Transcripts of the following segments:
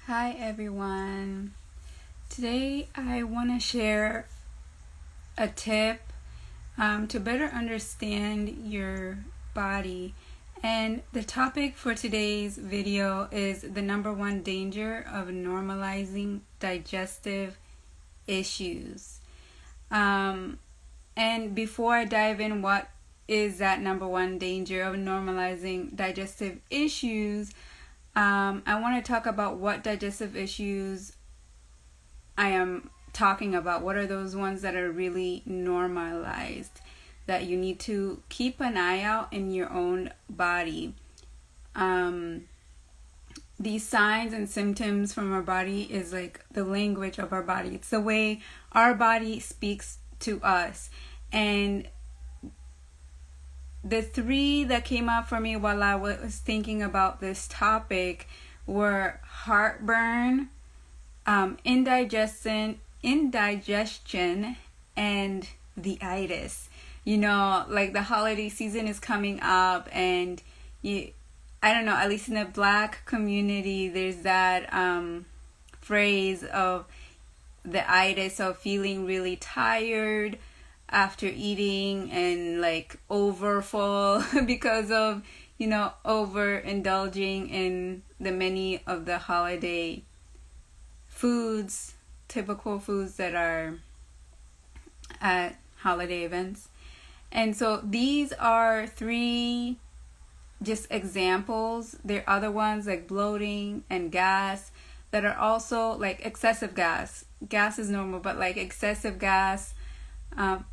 Hi everyone. Today I want to share a tip to better understand your body. And the topic for today's video is the number one danger of normalizing digestive issues. And before I dive in, what is that number one danger of normalizing digestive issues? I want to talk about what digestive issues I am talking about. What are those ones that are really normalized that you need to keep an eye out in your own body? These signs and symptoms from our body is like the language of our body. It's the way our body speaks to us. And the three that came up for me while I was thinking about this topic were heartburn, indigestion, and the itis. You know, like the holiday season is coming up, and I don't know, at least in the Black community, there's that phrase of the itis, of feeling really tired after eating and like overfull because of, overindulging in the many of the holiday foods, typical foods that are at holiday events. And so these are three just examples. There are other ones like bloating and gas that are also like excessive gas. Gas is normal, but like excessive gas,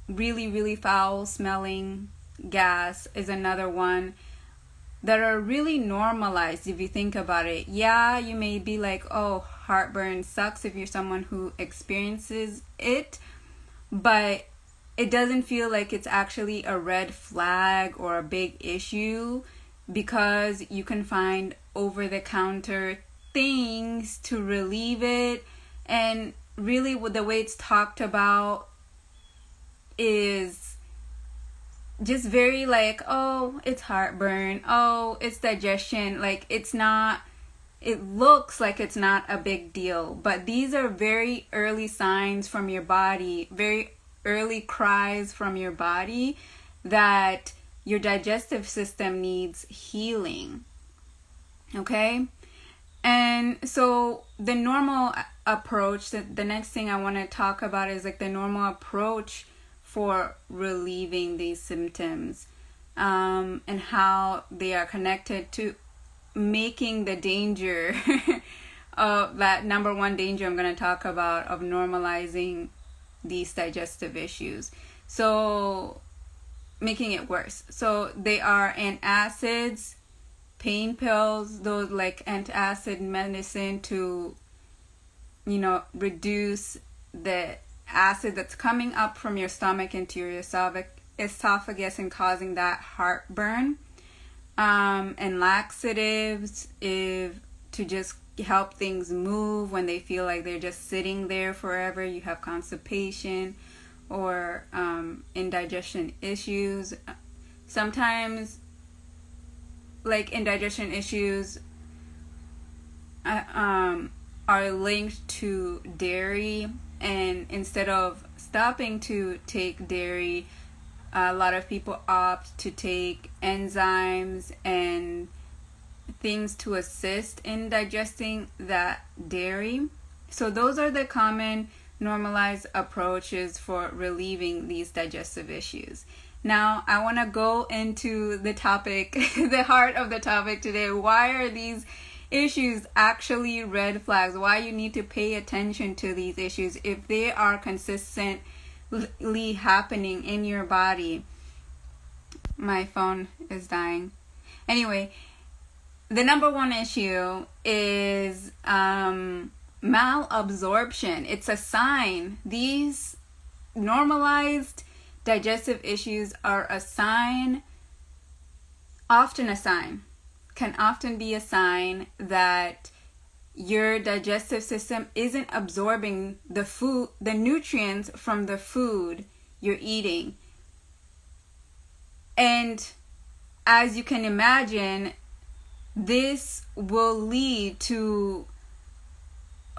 really, really foul smelling gas is another one that are really normalized if you think about it. Yeah, you may be like, oh, heartburn sucks if you're someone who experiences it, but it doesn't feel like it's actually a red flag or a big issue because you can find over-the-counter things to relieve it. And really, with the way it's talked about is just very like, oh, it's heartburn, oh, it's digestion. Like, it looks like it's not a big deal, but these are very early signs from your body, very early cries from your body that your digestive system needs healing. Okay? And so the normal approach, the next thing I want to talk about is like the normal approach for relieving these symptoms, and how they are connected to making the danger of that number one danger I'm going to talk about of normalizing these digestive issues. So making it worse. So they are antacids, pain pills, those like antacid medicine to, reduce the acid that's coming up from your stomach into your esophagus and causing that heartburn. And laxatives to just help things move when they feel like they're just sitting there forever. You have constipation or indigestion issues. Sometimes, like, indigestion issues are linked to dairy, and instead of stopping to take dairy, a lot of people opt to take enzymes and things to assist in digesting that dairy. So those are the common normalized approaches for relieving these digestive issues. Now, I want to go into the topic, the heart of the topic today. Why are these issues actually red flags? Why you need to pay attention to these issues if they are consistently happening in your body. My phone is dying. Anyway, the number one issue is malabsorption. It's a sign. These normalized digestive issues are a sign, can often be a sign that your digestive system isn't absorbing the nutrients from the food you're eating. And as you can imagine, this will lead to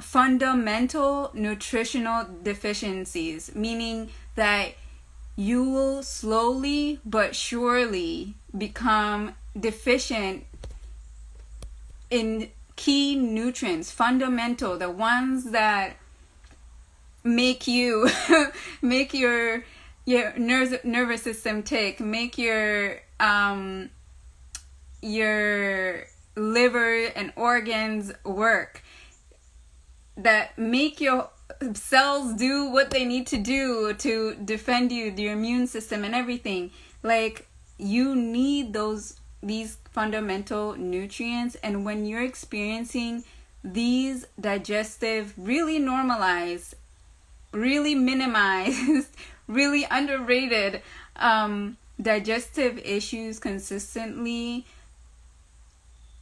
fundamental nutritional deficiencies, meaning that you will slowly but surely become deficient in key nutrients, fundamental, the ones that make you make your nervous system tick, make your liver and organs work, that make your cells do what they need to do to defend you, your immune system and everything. Like, you need these fundamental nutrients, and when you're experiencing these digestive, really normalized, really minimized, really underrated digestive issues consistently,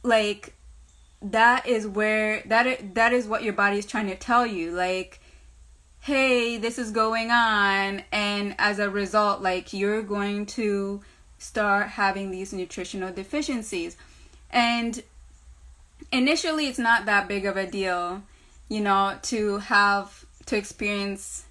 like, that is what your body is trying to tell you, like, hey, this is going on, and as a result, like, you're going to start having these nutritional deficiencies. And initially it's not that big of a deal, to experience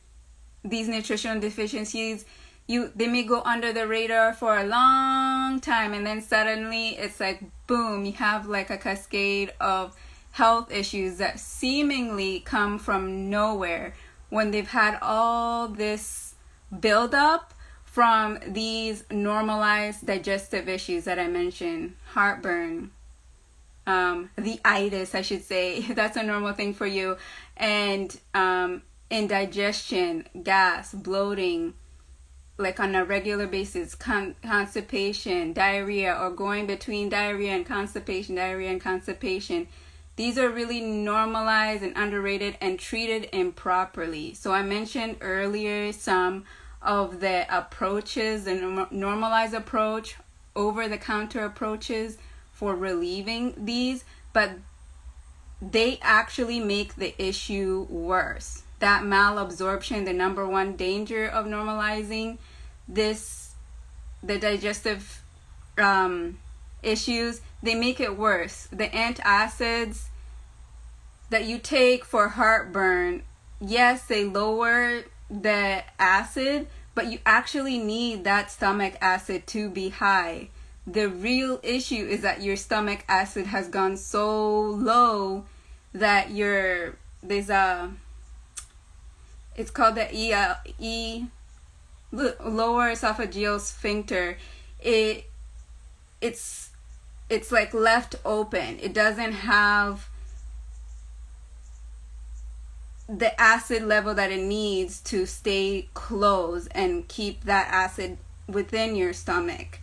these nutritional deficiencies. They may go under the radar for a long time, and then suddenly it's like, boom, you have like a cascade of health issues that seemingly come from nowhere when they've had all this buildup from these normalized digestive issues that I mentioned. Heartburn, the itis, I should say, that's a normal thing for you, and indigestion, gas, bloating, like on a regular basis, constipation, diarrhea, or going between diarrhea and constipation. These are really normalized and underrated and treated improperly. So I mentioned earlier some of the approaches, the normalized approach, over-the-counter approaches for relieving these, but they actually make the issue worse. That malabsorption, the number one danger of normalizing the digestive issues, they make it worse. The antacids that you take for heartburn, yes, they lower the acid, but you actually need that stomach acid to be high. The real issue is that your stomach acid has gone so low that it's called the lower esophageal sphincter. It's like left open. It doesn't have the acid level that it needs to stay closed and keep that acid within your stomach.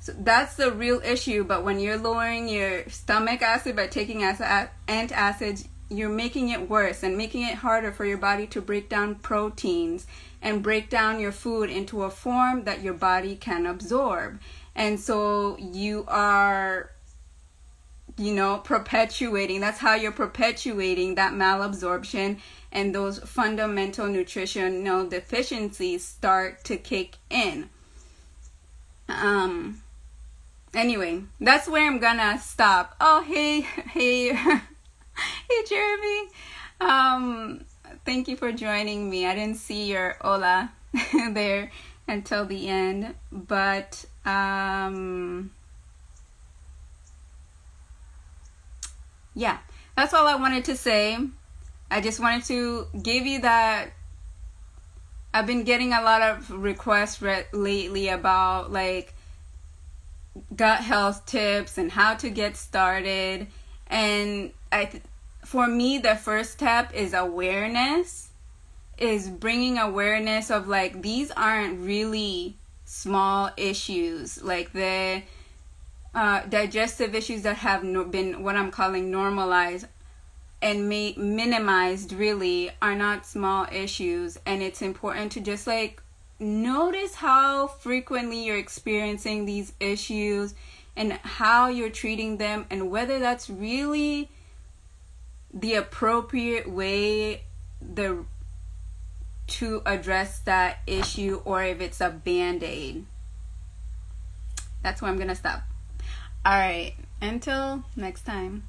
So that's the real issue. But when you're lowering your stomach acid by taking antacids, you're making it worse and making it harder for your body to break down proteins and break down your food into a form that your body can absorb. And so you are, perpetuating, that's how you're perpetuating that malabsorption, and those fundamental nutritional deficiencies start to kick in. Anyway, that's where I'm gonna stop. Oh, hey, hey, Jeremy. Thank you for joining me. I didn't see your hola there until the end, but yeah, that's all I wanted to say. I just wanted to give you that. I've been getting a lot of requests lately about like gut health tips and how to get started, and for me, the first step is awareness, is bringing awareness of like, these aren't really small issues. Like the digestive issues that have been what I'm calling normalized and minimized really are not small issues. And it's important to just like notice how frequently you're experiencing these issues and how you're treating them, and whether that's really the appropriate way to address that issue, or if it's a band-aid. That's where I'm gonna stop. All right, until next time.